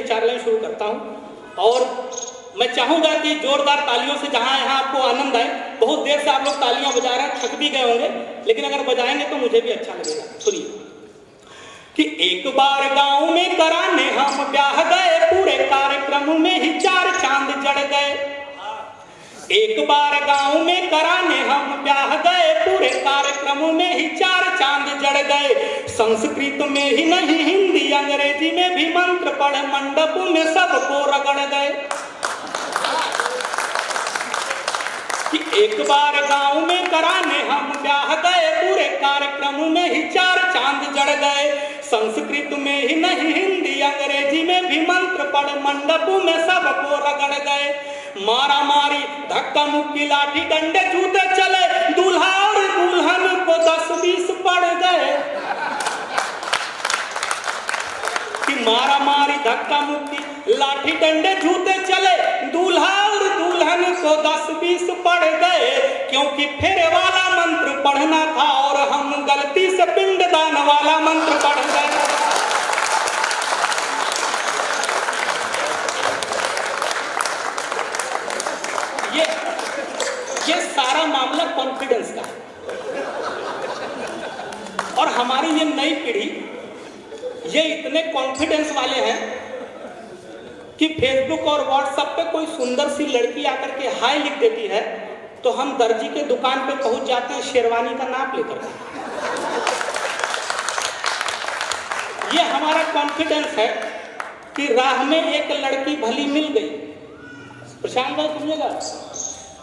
4 line शुरू करता हूँ और मैं चाहूँगा कि जोरदार तालियों से जहाँ यहाँ आपको आनंद आए। बहुत देर से आप लोग तालियां बजा रहे हैं, थक भी गए होंगे, लेकिन अगर बजाएंगे तो मुझे भी अच्छा लगेगा। सुनिए कि एक बार गांव में कराने हम ब्याह गए, पूरे कार्यक्रम में ही 4 चांद जड़ गए। एक बार गांव में कराने हम ब्याह गए, पूरे कार्यक्रम में ही 4 चांद जड़ गए। संस्कृत में ही नहीं हिंदी अंग्रेजी में भी मंत्र पढ़ मंडप में सबको रगड़ गए। कि एक बार गांव में कराने हम ब्याह गए, पूरे कार्यक्रम में ही 4 चांद जड़ गए। संस्कृत में ही नहीं हिंदी अंग्रेजी में भी मंत्र पढ़ मंडप में सबको रगड़ गए। मारा मारी धक्का मुक्की लाठी डंडे जूते चले, दूल्हा और दुल्हन को 10-20 पड़ गए। कि मारा मारी धक्का मुक्की लाठी डंडे जूते चले, दूल्हा और दुल्हन को 10-20 पड़ गए। क्योंकि फेरे वाला मंत्र पढ़ना था और हम गलती से पिंडदान वाला मंत्र पढ़ गए। ये सारा मामला कॉन्फिडेंस का है। और हमारी ये नई पीढ़ी ये इतने कॉन्फिडेंस वाले हैं कि फेसबुक और व्हाट्सएप पे कोई सुंदर सी लड़की आकर के हाय लिख देती है तो हम दर्जी के दुकान पे पहुंच जाते हैं शेरवानी का नाप लेकर। ये हमारा कॉन्फिडेंस है कि राह में एक लड़की भली मिल गई। प्रशांत भाई सुनिएगा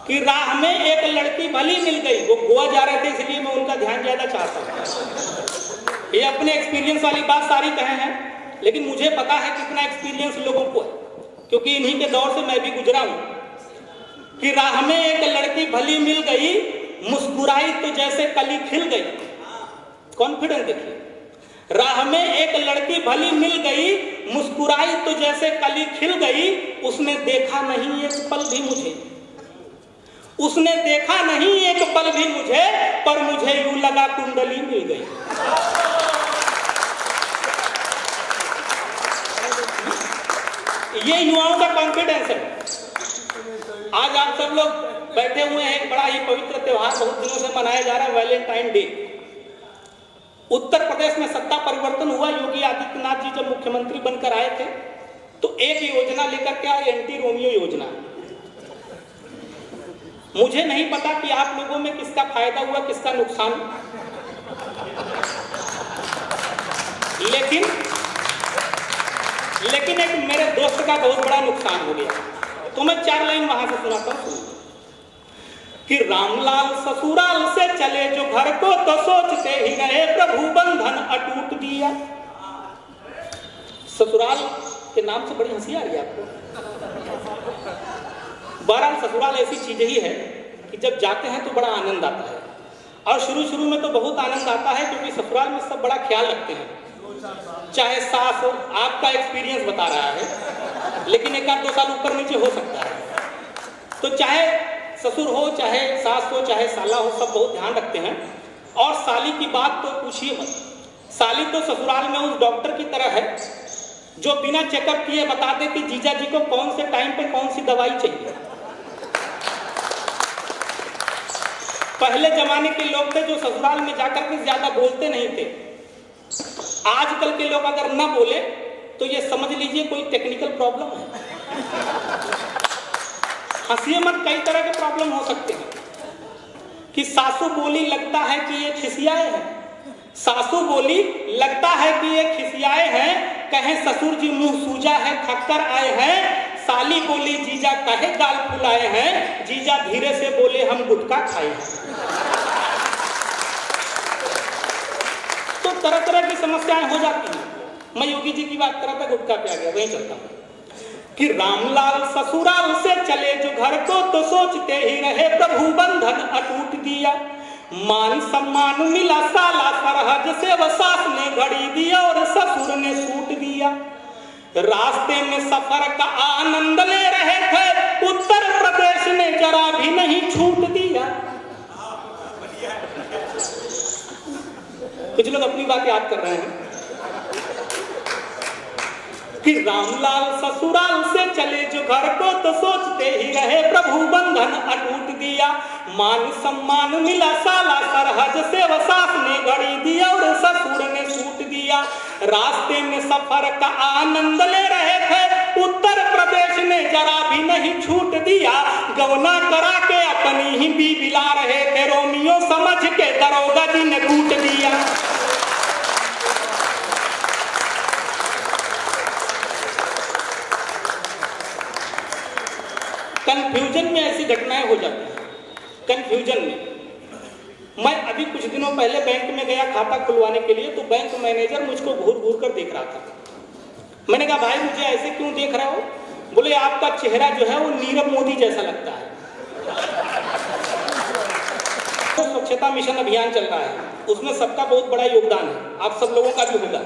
कि राह में एक लड़की भली मिल गई। वो गोवा जा रहे थे इसलिए मैं उनका ध्यान ज्यादा चाहता हूँ। ये अपने एक्सपीरियंस वाली बात सारी कहे हैं, लेकिन मुझे पता है कितना एक्सपीरियंस लोगों को है, क्योंकि इन्हीं के दौर से मैं भी गुजरा हूं। कि राह में एक लड़की भली मिल गई, मुस्कुराई तो जैसे कली खिल गई। कॉन्फिडेंस देखिए, राह में एक लड़की भली मिल गई, मुस्कुराई तो जैसे कली खिल गई। उसने देखा नहीं एक पल भी मुझे, उसने देखा नहीं एक पल भी मुझे, पर मुझे यूं लगा कुंडली मिल गई। ये युवाओं का कॉन्फिडेंस है। आज आप सब लोग बैठे हुए हैं, एक बड़ा ही पवित्र त्योहार बहुत दिनों से मनाया जा रहा है, वैलेंटाइन डे। उत्तर प्रदेश में सत्ता परिवर्तन हुआ, योगी आदित्यनाथ जी जब मुख्यमंत्री बनकर आए थे तो एक योजना लेकर के आए, एंटी रोमियो योजना। मुझे नहीं पता कि आप लोगों में किसका फायदा हुआ किसका नुकसान, लेकिन एक मेरे दोस्त का बहुत बड़ा नुकसान हो गया। तो मैं 4 लाइन वहां से सुनाता हूं कि रामलाल ससुराल से चले जो घर को, तो सोचते ही रहे प्रभु बंधन अटूट दिया। ससुराल के नाम से बड़ी हंसी आ रही है आपको। बहरहाल ससुराल ऐसी चीज ही है कि जब जाते हैं तो बड़ा आनंद आता है, और शुरू में तो बहुत आनंद आता है, क्योंकि ससुराल में सब बड़ा ख्याल रखते हैं। चाहे सास हो, आपका एक्सपीरियंस बता रहा है, लेकिन 1-2 साल ऊपर नीचे हो सकता है। तो चाहे ससुर हो, चाहे सास हो, चाहे साला हो, सब बहुत ध्यान रखते हैं। और साली की बात तो पूछिए मत। साली तो ससुराल में उस डॉक्टर की तरह है जो बिना चेकअप किए बता दे कि जीजा जी को कौन से टाइम पे कौन सी दवाई चाहिए। पहले जमाने के लोग थे जो ससुराल में जाकर के ज्यादा बोलते नहीं थे। आजकल के लोग अगर ना बोले तो ये समझ लीजिए कोई टेक्निकल प्रॉब्लम है। हंसिए मत, कई तरह के प्रॉब्लम हो सकते हैं। कि सासू बोली लगता है कि ये खिसियाए हैं, सासू बोली लगता है कि ये खिसियाए हैं, कहे ससुर जी मुंह सूजा है थक कर आए हैं। साली बोली जीजा कहे गाल फुलाए हैं, जीजा धीरे से बोले हम गुटखा खाए हैं। तो तरह तरह की समस्याएं हो जाती हैं। मैं योगी जी की बात कर रहा था, गुटखा पे आ गया, वहीं चलता हूं। कि रामलाल ससुराल से चले जो घर को, तो सोचते ही रहे प्रभु बंधन अटूट दिया। मान सम्मान मिला साला सरहज से, वह सास ने घड़ी दिया और ससुर ने सूट दिया। रास्ते में सफर का आनंद ले रहे थे, उत्तर प्रदेश ने जरा भी नहीं छूट दिया। कुछ लोग अपनी बात याद कर रहे हैं। कि रामलाल ससुराल से चले जो घर को तो सोचते ही रहे प्रभु बंधन अटूट दिया। मान सम्मान मिला साला सरहज से सास ने घड़ी दिया और ससुर ने सूट दिया। रास्ते में सफर का आनंद ले रहे थे उत्तर प्रदेश ने जरा भी नहीं छूट दिया। गवना करा के अपनी ही बीवी ला रहे थे रोमियो समझ के दरोगा जी ने कूट दिया। कंफ्यूजन में ऐसी घटनाएं हो जाती हैं। कंफ्यूजन में मैं अभी कुछ दिनों पहले बैंक में गया खाता खुलवाने के लिए, तो बैंक मैनेजर मुझको घूर घूर कर देख रहा था। मैंने कहा भाई मुझे ऐसे क्यों देख रहे हो? बोले आपका चेहरा जो है वो नीरव मोदी जैसा लगता है। तो स्वच्छता मिशन अभियान चल रहा है, उसमें सबका बहुत बड़ा योगदान है। आप सब लोगों का भी होगा,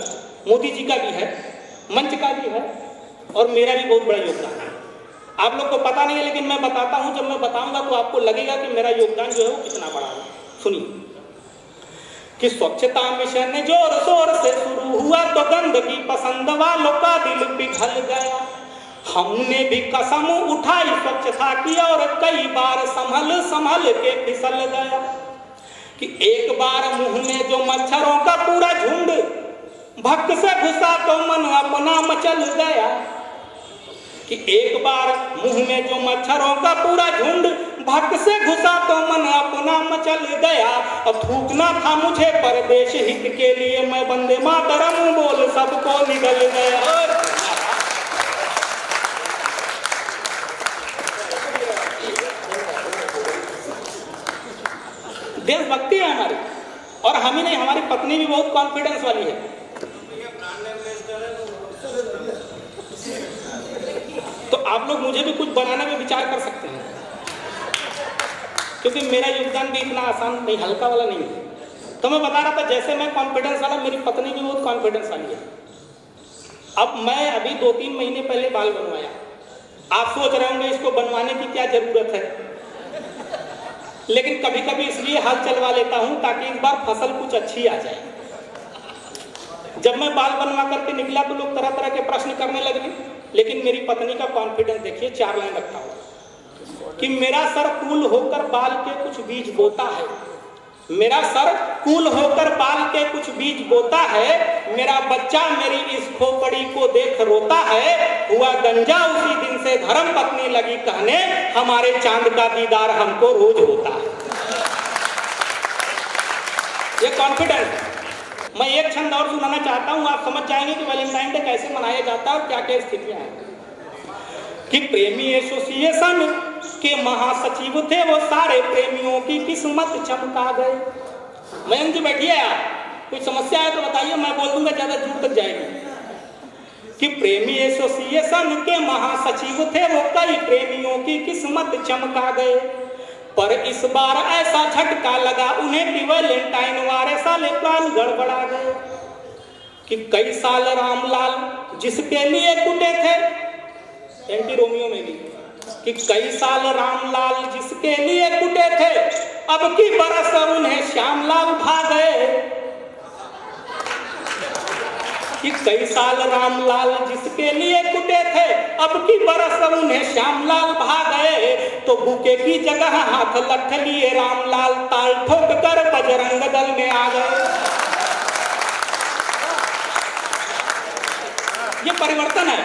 मोदी जी का भी है, मंच का भी है और मेरा भी बहुत बड़ा योगदान है। आप लोग को पता नहीं है लेकिन मैं बताता हूं। जब मैं बताऊंगा तो आपको लगेगा कि मेरा योगदान जो है वो कितना बड़ा है। सुनिए कि स्वच्छता मिशन जोर शोर से शुरू हुआ तो गंदगी पसंद वालों का दिल पिघल गया। हमने भी कसम उठाई स्वच्छता की और कई बार संभल संभल के फिसल गया। कि एक बार मुंह में जो मच्छरों का पूरा झुंड भक्त से घुसा तो मन अपना मचल गया। कि एक बार मुंह में जो मच्छरों का पूरा झुंड भक्त से घुसा तो मन अपना मचल गया। अब थूकना था मुझे परदेश हित के लिए, मैं वंदे मातरम बोल सबको निगल गया। देशभक्ति है हमारी, और हम ही नहीं, हमारी पत्नी भी बहुत कॉन्फिडेंस वाली है। तो आप लोग मुझे भी कुछ बनाने में विचार कर सकते हैं, क्योंकि मेरा योगदान भी इतना आसान नहीं, हल्का वाला नहीं है। तो मैं बता रहा था जैसे मैं कॉन्फिडेंस वाला, मेरी पत्नी भी बहुत कॉन्फिडेंस वाली है। अब मैं अभी 2-3 महीने पहले बाल बनवाया। आप सोच रहे होंगे इसको बनवाने की क्या जरूरत है, लेकिन कभी कभी इसलिए हाल चलवा लेता हूं ताकि इस बार फसल कुछ अच्छी आ जाए। जब मैं बाल बनवा करके निकला तो लोग तरह तरह के प्रश्न करने लगे, लेकिन मेरी पत्नी का कॉन्फिडेंस देखिए। 4 लाइन रखता हूं कि मेरा सर कूल होकर बाल के कुछ बीज बोता है। मेरा सर कूल होकर बाल के कुछ बीज बोता है। मेरा बच्चा मेरी इस खोपड़ी को देख रोता है। हुआ गंजा उसी दिन से धर्म पत्नी लगी कहने, हमारे चांद का दीदार हमको रोज होता है। ये कॉन्फिडेंस। मैं एक छंद और सुनाना चाहता हूं, आप समझ जाएंगे कि वैलेंटाइन डे कैसे मनाया जाता है और क्या क्या स्थितियां हैं। कि प्रेमी एसोसिएशन के महासचिव थे वो, सारे प्रेमियों की किस्मत चमका गए। मयंक जी बैठिए, आप कोई समस्या है तो बताइए, मैं बोल दूंगा, ज्यादा दूर तक जाएगी। कि प्रेमी एसोसिएशन के महासचिव थे वो, कई प्रेमियों की किस्मत चमका गए। पर इस बार ऐसा झटका लगा उन्हें कि वैलेंटाइन वारे साले प्लान गड़बड़ा गए। कि कई साल रामलाल जिसके लिए कुटे थे, एंटी रोमियो में भी, कि कई साल रामलाल जिसके लिए कुटे थे, अब की बरस उन्हें श्यामलाल भा गए। कि कई साल रामलाल जिसके लिए कुटे थे, अब की बरस उन्हें श्यामलाल भा गए। तो बुके की जगह हाथ लठ लिए रामलाल ताल ठोक कर बजरंग दल में आ गए। ये परिवर्तन है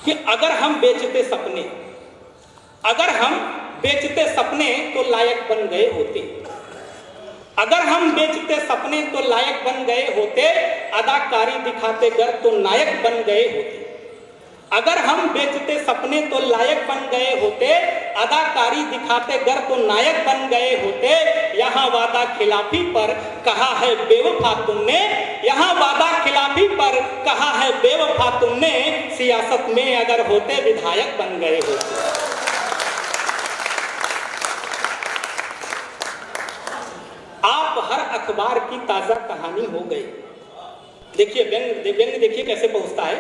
कि अगर हम बेचते सपने तो लायक बन गए होते। अगर हम बेचते सपने तो लायक बन गए होते, अदाकारी दिखाते गर तो नायक बन गए होते। अगर हम बेचते सपने तो लायक बन गए होते, अदाकारी दिखाते गर तो नायक बन गए होते। यहाँ वादा खिलाफी पर कहा है बेवफा तुमने, यहाँ वादा खिलाफी पर कहा है बेवफा तुमने, सियासत में अगर होते विधायक बन गए होते। आप हर अखबार की ताजा कहानी हो गए। देखिए व्यंग देखिए कैसे पहुंचता है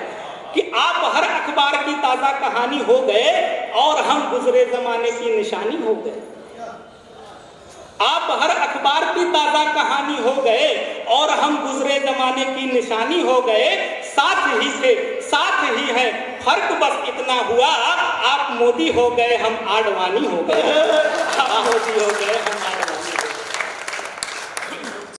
कि आप हर अखबार की ताजा कहानी हो गए और हम गुजरे जमाने की निशानी हो गए। आप हर अखबार की ताजा कहानी हो गए और हम गुजरे जमाने की निशानी हो गए। साथ ही थे, साथ ही है, फर्क बस इतना हुआ, आप मोदी हो गए हम आडवाणी हो गए, आप मोदी हो गए हम